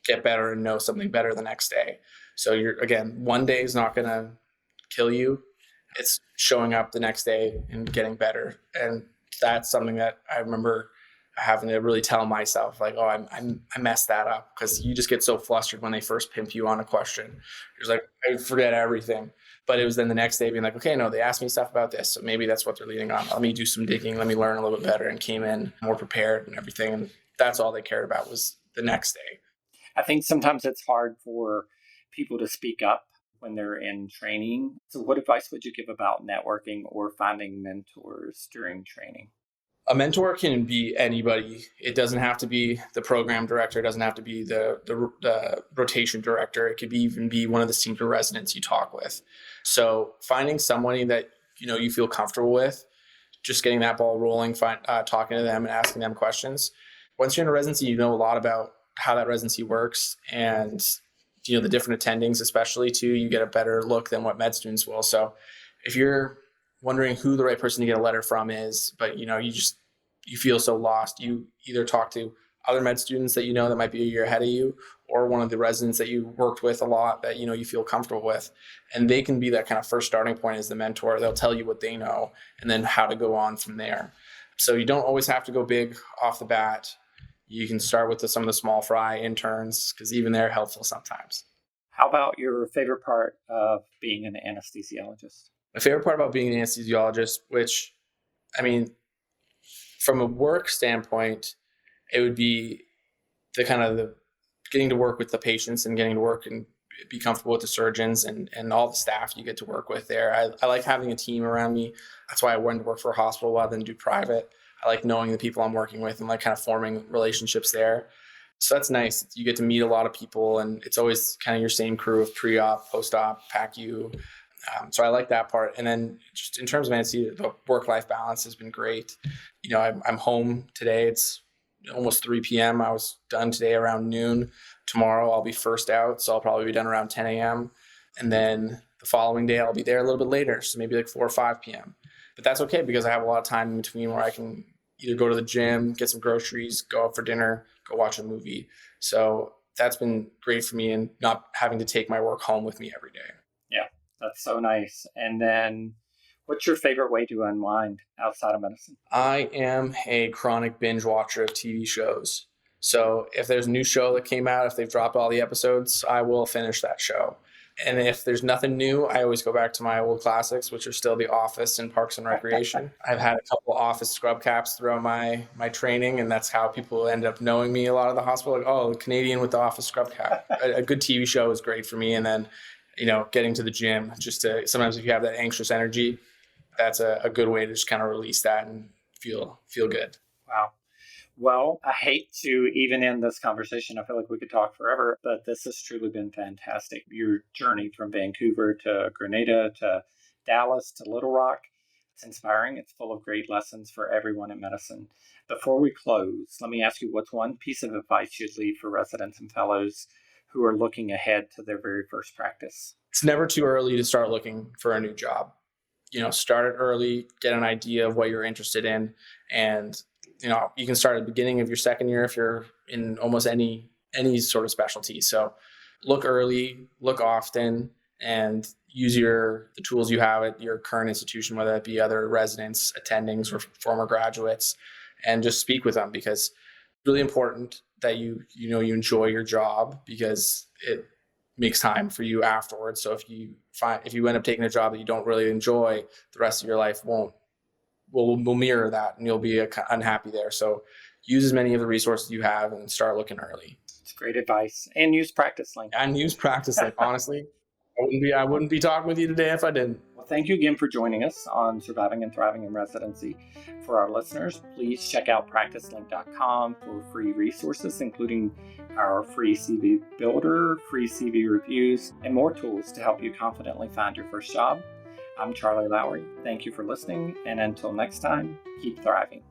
get better and know something better the next day. So one day is not going to kill you. It's showing up the next day and getting better. And that's something that I remember having to really tell myself, like, oh, I messed that up, because you just get so flustered when they first pimp you on a question. You're like, I forget everything. But it was then the next day being like, okay, no, they asked me stuff about this, so maybe that's what they're leading on. Let me do some digging. Let me learn a little bit better, and came in more prepared and everything. And that's all they cared about was the next day. I think sometimes it's hard for people to speak up when they're in training. So what advice would you give about networking or finding mentors during training? A mentor can be anybody. It doesn't have to be the program director. It doesn't have to be the rotation director. It could even be one of the senior residents you talk with. So finding somebody that you feel comfortable with, just getting that ball rolling, talking to them and asking them questions. Once you're in a residency, you know a lot about how that residency works, and the different attendings, especially too. You get a better look than what med students will. So if you're wondering who the right person to get a letter from is, but you feel so lost, you either talk to other med students that that might be a year ahead of you, or one of the residents that you worked with a lot that you feel comfortable with, and they can be that kind of first starting point as the mentor. They'll tell you what they know and then how to go on from there. So you don't always have to go big off the bat. You can start with some of the small fry interns, because even they're helpful sometimes. How about your favorite part of being an anesthesiologist? My favorite part about being an anesthesiologist, which, from a work standpoint, it would be the getting to work with the patients and getting to work and be comfortable with the surgeons and all the staff you get to work with there. I like having a team around me. That's why I wanted to work for a hospital rather than do private. I like knowing the people I'm working with and like kind of forming relationships there. So that's nice. You get to meet a lot of people, and it's always kind of your same crew of pre-op, post-op, PACU. So I like that part. And then just in terms of anesthesia, the work-life balance has been great. I'm home today. It's almost 3 p.m. I was done today around noon. Tomorrow I'll be first out, so I'll probably be done around 10 a.m. And then the following day I'll be there a little bit later, so maybe like 4 or 5 p.m. But that's okay, because I have a lot of time in between where I can either go to the gym, get some groceries, go out for dinner, go watch a movie. So that's been great for me, and not having to take my work home with me every day. Yeah, that's so nice. And then what's your favorite way to unwind outside of medicine? I am a chronic binge watcher of TV shows. So if there's a new show that came out, if they've dropped all the episodes, I will finish that show. And if there's nothing new, I always go back to my old classics, which are still The Office and Parks and Recreation. I've had a couple of Office scrub caps throughout my training, and that's how people end up knowing me a lot of the hospital. Like, oh, the Canadian with the Office scrub cap. A good TV show is great for me. And then, getting to the gym, just to, sometimes if you have that anxious energy, that's a good way to just kind of release that and feel good. Wow. Well, I hate to even end this conversation. I feel like we could talk forever, but this has truly been fantastic. Your journey from Vancouver to Grenada to Dallas to Little Rock, it's inspiring. It's full of great lessons for everyone in medicine. Before we close, let me ask you, what's one piece of advice you'd leave for residents and fellows who are looking ahead to their very first practice? It's never too early to start looking for a new job. Start it early, get an idea of what you're interested in. And, you can start at the beginning of your second year if you're in almost any sort of specialty. So look early, look often, and use the tools you have at your current institution, whether that be other residents, attendings, or former graduates, and just speak with them, because it's really important that you enjoy your job, because it makes time for you afterwards. So if you end up taking a job that you don't really enjoy, the rest of your life will mirror that, and you'll be unhappy there. So use as many of the resources you have and start looking early. It's great advice. And use PracticeLink. Honestly, I wouldn't be talking with you today if I didn't. Well, thank you again for joining us on Surviving and Thriving in Residency. For our listeners, please check out PracticeLink.com for free resources, including our free CV builder, free CV reviews, and more tools to help you confidently find your first job. I'm Charley Lowry. Thank you for listening, and until next time, keep thriving.